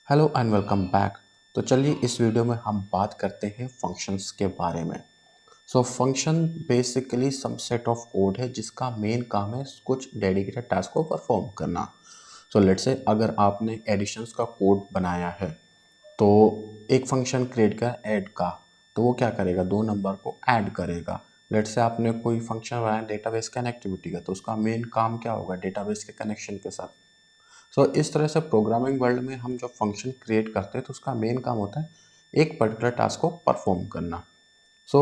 Hello and welcome back. तो चलिए इस वीडियो में हम बात करते हैं फंक्शंस के बारे में। फंक्शन बेसिकली सब सेट ऑफ कोड है जिसका मेन काम है कुछ डेडिकेटेड टास्क को परफॉर्म करना। लेट्स से अगर आपने एडिशंस का कोड बनाया है तो एक फंक्शन क्रिएट कर ऐड का, तो वो क्या करेगा, दो नंबर को ऐड करेगा। लेट्स से आपने कोई फंक्शन बनाया डेटाबेस कनेक्टिविटी का, तो उसका मेन काम क्या होगा, डेटाबेस के कनेक्शन के साथ। इस तरह से प्रोग्रामिंग वर्ल्ड में हम जब फंक्शन क्रिएट करते हैं तो उसका मेन काम होता है एक पर्टिकुलर टास्क को परफॉर्म करना। सो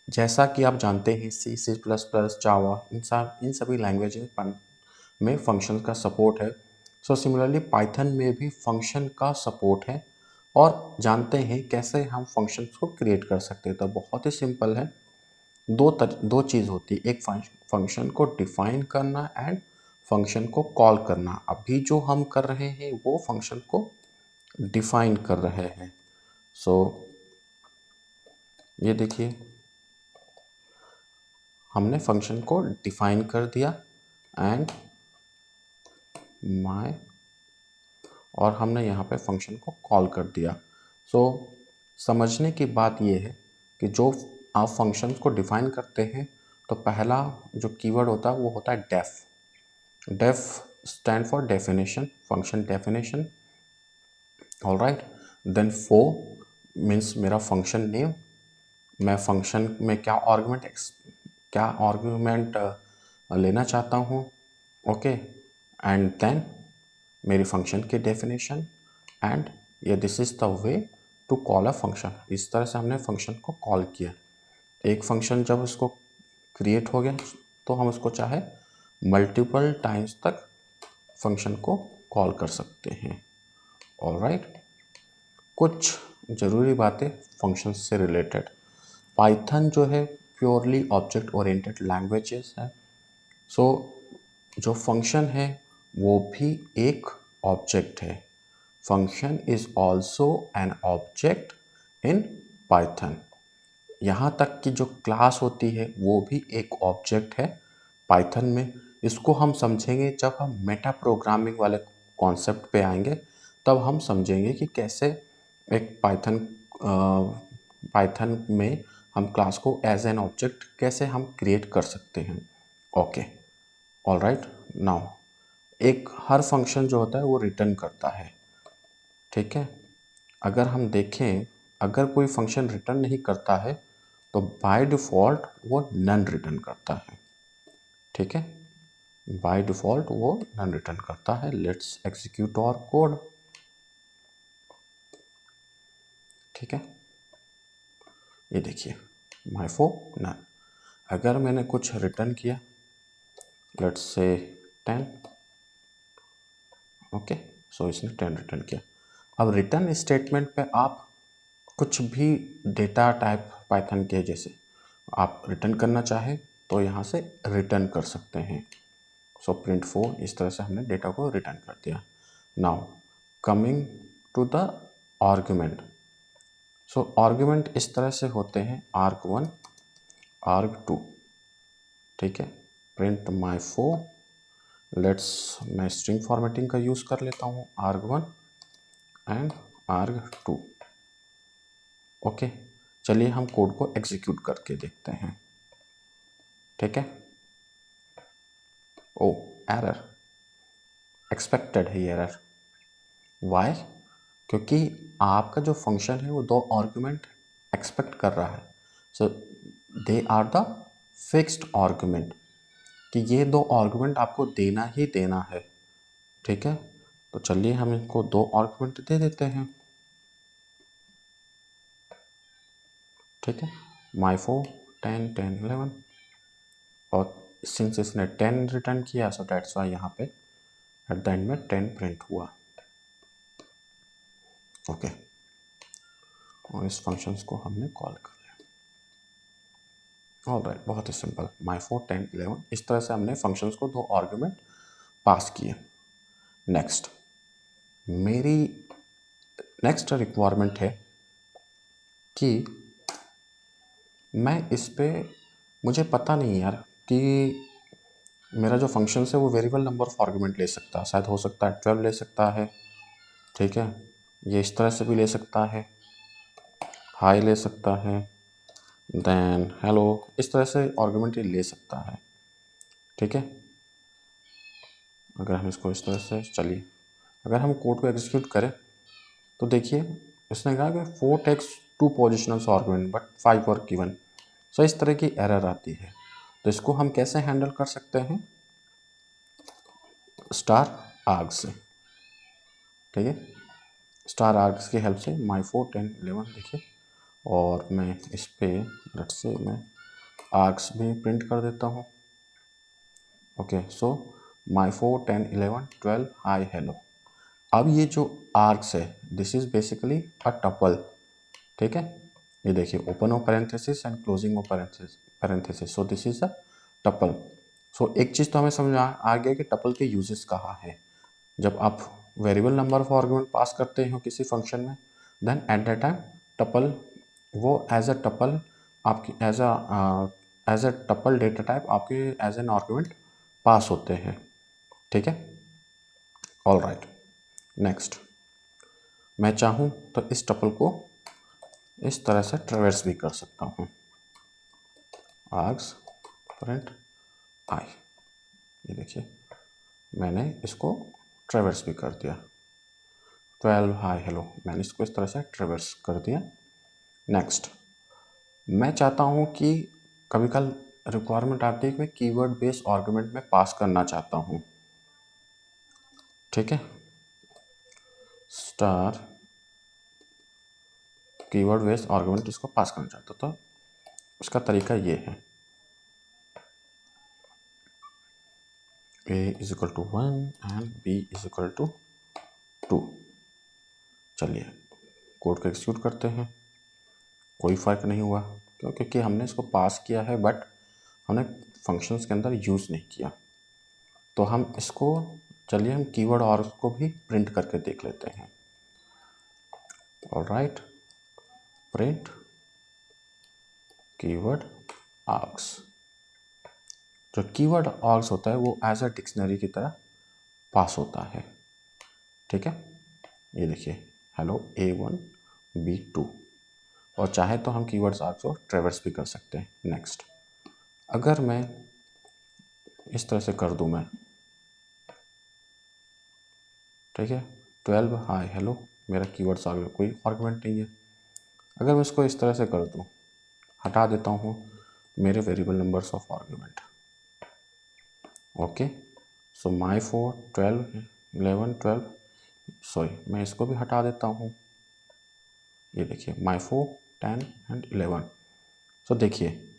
जैसा कि आप जानते हैं सी प्लस प्लस जावा इन सभी लैंग्वेज में फंक्शन का सपोर्ट है। सिमिलरली पाइथन में भी फंक्शन का सपोर्ट है। और जानते हैं कैसे हम फंक्शंस को क्रिएट कर सकते हैं, तो बहुत ही सिंपल है। दो चीज़ होती है, एक फंक्शन को डिफाइन करना एंड फंक्शन को कॉल करना। अभी जो हम कर रहे हैं वो फंक्शन को डिफाइन कर रहे हैं। सो ये देखिए, हमने फंक्शन को डिफाइन कर दिया एंड माय, और हमने यहाँ पे फंक्शन को कॉल कर दिया। सो समझने की बात ये है कि जो आप फंक्शंस को डिफाइन करते हैं तो पहला जो कीवर्ड होता है वो होता है def. Def stand for definition, function definition. All right, then foo means मेरा फंक्शन नेम, मैं फंक्शन में क्या आर्गुमेंट लेना चाहता हूँ। ओके, एंड देन मेरी फंक्शन की डेफिनेशन एंड ये this is the way to call a function. इस तरह से हमने फंक्शन को कॉल किया। एक फंक्शन जब उसको क्रिएट हो गया तो हम उसको चाहे मल्टीपल टाइम्स तक फंक्शन को कॉल कर सकते हैं। ऑलराइट, कुछ ज़रूरी बातें फंक्शन से रिलेटेड। पाइथन जो है प्योरली ऑब्जेक्ट ओरिएंटेड लैंग्वेजेस है। सो जो फंक्शन है वो भी एक ऑब्जेक्ट है। Function is also an object in Python. यहाँ तक कि जो क्लास होती है वो भी एक ऑब्जेक्ट है पाइथन में। इसको हम समझेंगे जब हम मेटा प्रोग्रामिंग वाले कॉन्सेप्ट पे आएंगे, तब हम समझेंगे कि कैसे एक पाइथन में हम क्लास को एज एन ऑब्जेक्ट कैसे हम क्रिएट कर सकते हैं। Okay, all right. नाउ एक हर फंक्शन जो होता है वो रिटर्न करता है, ठीक है। अगर हम देखें, अगर कोई फंक्शन रिटर्न नहीं करता है तो बाय डिफ़ॉल्ट वो नन रिटर्न करता है, ठीक है। बाय डिफ़ॉल्ट वो नन रिटर्न करता है। लेट्स एग्जीक्यूट आवर कोड, ठीक है। ये देखिए, माय फो नन। अगर मैंने कुछ रिटर्न किया, लेट्स से 10, ओके, सो इसने 10 रिटर्न किया। अब रिटर्न स्टेटमेंट पे आप कुछ भी डेटा टाइप पाइथन के जैसे आप रिटर्न करना चाहें तो यहाँ से रिटर्न कर सकते हैं। प्रिंट 4, इस तरह से हमने डेटा को रिटर्न कर दिया। Now coming to the argument. Argument इस तरह से होते हैं, arg1 arg2, ठीक है। प्रिंट माई फो, लेट्स मैं स्ट्रिंग फॉर्मेटिंग का यूज़ कर लेता हूँ, arg1 एंड arg2। ओके, चलिए हम कोड को एग्जीक्यूट करके देखते हैं, ठीक है। ओ, एरर एक्सपेक्टेड है, ये एरर वाई, क्योंकि आपका जो फंक्शन है वो दो आर्गुमेंट एक्सपेक्ट कर रहा है। सो दे आर द फिक्स्ड आर्गुमेंट, कि ये दो आर्गुमेंट आपको देना ही देना है, ठीक है। तो चलिए हम इनको दो आर्गुमेंट दे देते हैं, ठीक है। माई फो 10 10 11, और सिंस इसने 10 रिटर्न किया सो डेट्स वाई यहाँ पे एट द एंड में 10 प्रिंट हुआ। ओके, और इस फंक्शंस को हमने कॉल कर लिया। ऑल राइट, बहुत ही सिंपल, माई फो 10 11, इस तरह से हमने फंक्शंस को दो आर्गुमेंट पास किए। नेक्स्ट, मेरी नेक्स्ट रिक्वायरमेंट है कि मैं इस पे, मुझे पता नहीं यार कि मेरा जो फंक्शन है वो वेरिएबल नंबर ऑफ आर्गुमेंट ले सकता है, शायद हो सकता है 12 ले सकता है, ठीक है। ये इस तरह से भी ले सकता है, हाई ले सकता है, देन हेलो, इस तरह से आर्गुमेंट ये ले सकता है। ठीक है, अगर हम इसको इस तरह से, चलिए अगर हम कोड को एग्जीक्यूट करें तो देखिए उसने कहा कि 4 टेक्स 2 पोजिशनल आर्गुमेंट बट 5 और गिवन। सो इस तरह की एरर आती है, तो इसको हम कैसे हैंडल कर सकते हैं, स्टार आर्ग से। ठीक है, स्टार आर्ग्स की हेल्प से माई 4 10 11 देखिए, और मैं इस पे लेट्स से मैं आर्ग्स भी प्रिंट कर देता हूँ। Okay, so my 4 10 11 12 hi hello. अब ये जो आर्ग्स है this is basically a tuple. ठीक है, ये देखिए open of parenthesis and closing of parenthesis, so this is a tuple. सो एक चीज़ तो हमें समझ में आ गया कि टपल के यूजेस कहाँ है। जब आप variable number of argument pass करते हो किसी फंक्शन में, then at that time tuple वो एज अ टपल आपकी as a tuple data type आपके एज एन आर्गुमेंट पास होते हैं। ठीक है, ऑल राइट। नेक्स्ट, मैं चाहूँ तो इस टपल को इस तरह से ट्रेवर्स भी कर सकता हूँ, आर्ग्स प्रिंट आई। ये देखिए मैंने इसको ट्रेवर्स भी कर दिया, 12 हाई हेलो, मैंने इसको इस तरह से ट्रेवर्स कर दिया। नेक्स्ट, मैं चाहता हूँ कि कभी कल रिक्वायरमेंट आती है कि मैं कीवर्ड बेस्ड आर्गुमेंट में पास करना चाहता हूँ। ठीक है, स्टार कीवर्ड बेस्ड आर्गुमेंट इसको पास करना चाहता, तो उसका तरीका ये है, a is equal to 1 and b is equal to 2। चलिए कोड को एक्सिक्यूट करते हैं, कोई फ़र्क नहीं हुआ क्यों, क्योंकि हमने इसको पास किया है बट हमने फंक्शंस के अंदर यूज़ नहीं किया। तो हम इसको, चलिए हम कीवर्ड और को भी प्रिंट करके देख लेते हैं। All right, print keyword args. जो कीवर्ड आर्ग्स होता है वो एज अ डिक्शनरी की तरह पास होता है। ठीक है, ये देखिए हेलो A1 B2, और चाहे तो हम कीवर्ड्स आर्ग्स को ट्रेवर्स भी कर सकते हैं। नेक्स्ट, अगर मैं इस तरह से कर दूं मैं, ठीक है 12 हाई हेलो, मेरा कीवर्ड्स आर्ग कोई आर्गुमेंट नहीं है। अगर मैं इसको इस तरह से कर दूं, हटा देता हूँ मेरे variable numbers of argument. Okay, so my 4 12 11 12, sorry मैं इसको भी हटा देता हूँ। ये देखिए माई 4 10 एंड 11। सो देखिए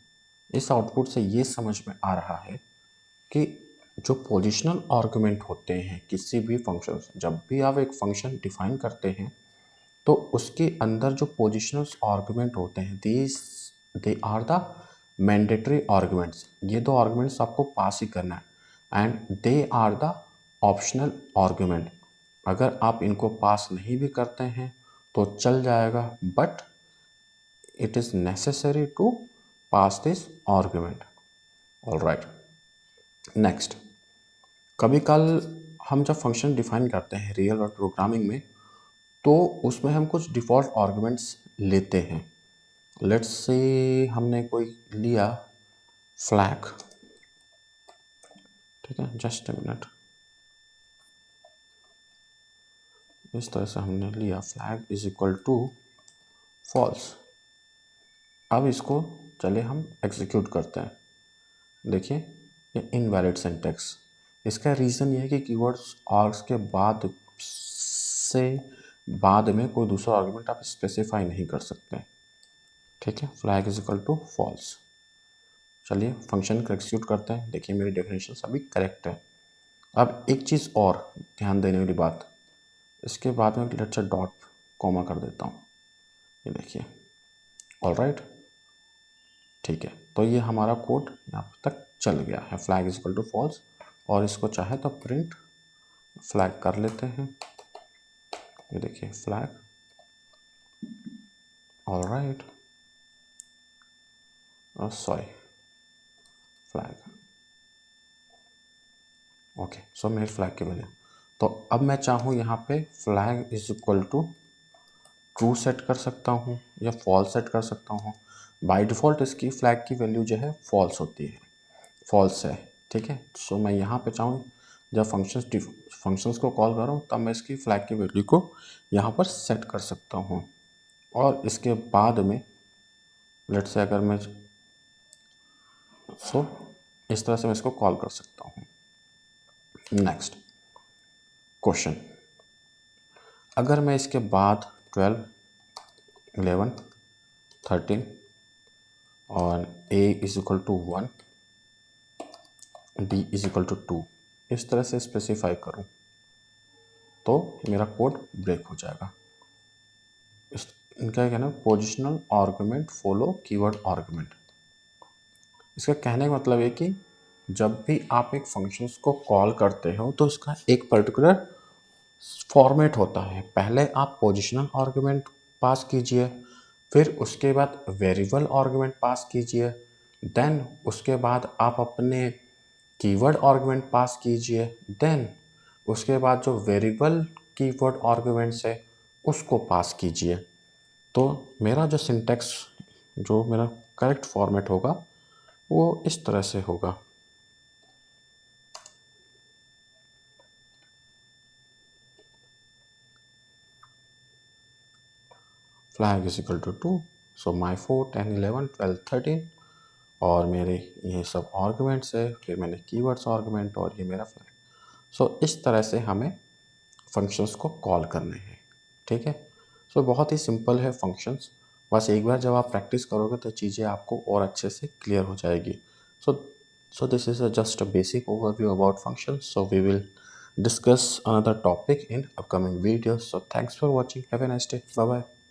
इस आउटपुट से ये समझ में आ रहा है कि जो पोजिशनल आर्गुमेंट होते हैं किसी भी फंक्शन, जब भी आप एक फंक्शन डिफाइन करते हैं तो उसके अंदर जो पोजिशनल आर्गुमेंट होते हैं these they are the mandatory arguments. ये दो आर्गुमेंट्स आपको पास ही करना है and they are the optional argument. अगर आप इनको पास नहीं भी करते हैं तो चल जाएगा, but it is necessary to pass this argument. All right, next, कभी कल हम जब फंक्शन डिफाइन करते हैं रियल और प्रोग्रामिंग में तो उसमें हम कुछ डिफ़ॉल्ट आर्गुमेंट्स लेते हैं। लेट्स से हमने कोई लिया फ्लैग, ठीक है जस्ट ए मिनट, इस तरह से हमने लिया flag is equal to false. अब इसको चलिए हम एग्जीक्यूट करते हैं। देखिए ये इनवैलिड सिंटैक्स, इसका रीज़न ये है कि कीवर्ड्स आर्ग्स के बाद में कोई दूसरा आर्गुमेंट आप स्पेसिफाई नहीं कर सकते। ठीक है, flag is equal to false. चलिए फंक्शन को एक्सिक्यूट करते हैं, देखिए मेरी डेफिनेशन अभी करेक्ट है। अब एक चीज़ और ध्यान देने वाली बात, इसके बाद में लेट्स से डॉट कॉमा कर देता हूँ। ये देखिए ऑल राइट, ठीक है, तो ये हमारा कोड यहाँ तक चल गया है, flag is equal to false. और इसको चाहे तो प्रिंट फ्लैग कर लेते हैं। ये देखिए flag, all right, sorry flag, okay, सो मेरे फ्लैग की वजह। तो अब मैं चाहूँ यहाँ पे flag is equal to true set कर सकता हूँ या फॉल्स सेट कर सकता हूँ। बाय डिफ़ॉल्ट इसकी फ्लैग की वैल्यू जो है फॉल्स होती है, फॉल्स है, ठीक है। सो मैं यहाँ पे चाहूँ जब फंक्शंस को कॉल कर रहा हूँ तब मैं इसकी फ्लैग की वैल्यू को यहाँ पर सेट कर सकता हूँ। और इसके बाद में लेट्स से अगर मैं इस तरह से मैं इसको कॉल कर सकता हूँ। नेक्स्ट क्वेश्चन, अगर मैं इसके बाद 12, 11, 13 और a is equal to 1, d is equal to 2 इस तरह से स्पेसिफाई करूं तो मेरा कोड ब्रेक हो जाएगा। इनका क्या है ना, positional argument follow keyword argument. इसका कहने का मतलब है कि जब भी आप एक फंक्शंस को कॉल करते हो तो उसका एक पर्टिकुलर फॉर्मेट होता है। पहले आप पोजिशनल आर्गुमेंट पास कीजिए, फिर उसके बाद वेरिएबल आर्गुमेंट पास कीजिए, देन उसके बाद आप अपने कीवर्ड आर्गुमेंट पास कीजिए, देन उसके बाद जो वेरिएबल कीवर्ड आर्गुमेंट्स है उसको पास कीजिए। तो मेरा जो सिंटेक्स, जो मेरा करेक्ट फॉर्मेट होगा वो इस तरह से होगा। Flag is equal to 2, so my 4, 10, 11, 12, 13 और मेरे ये सब आर्गुमेंट्स है, फिर मैंने कीवर्ड्स आर्गुमेंट और ये मेरा फ्लैग। सो इस तरह से हमें फंक्शंस को कॉल करने हैं, ठीक है। सो बहुत ही सिंपल है फंक्शंस, बस एक बार जब आप प्रैक्टिस करोगे तो चीज़ें आपको और अच्छे से क्लियर हो जाएगी। सो so this is just a basic overview about functions. So we will discuss another topic in upcoming videos. So thanks for watching. Have a nice day. Bye bye.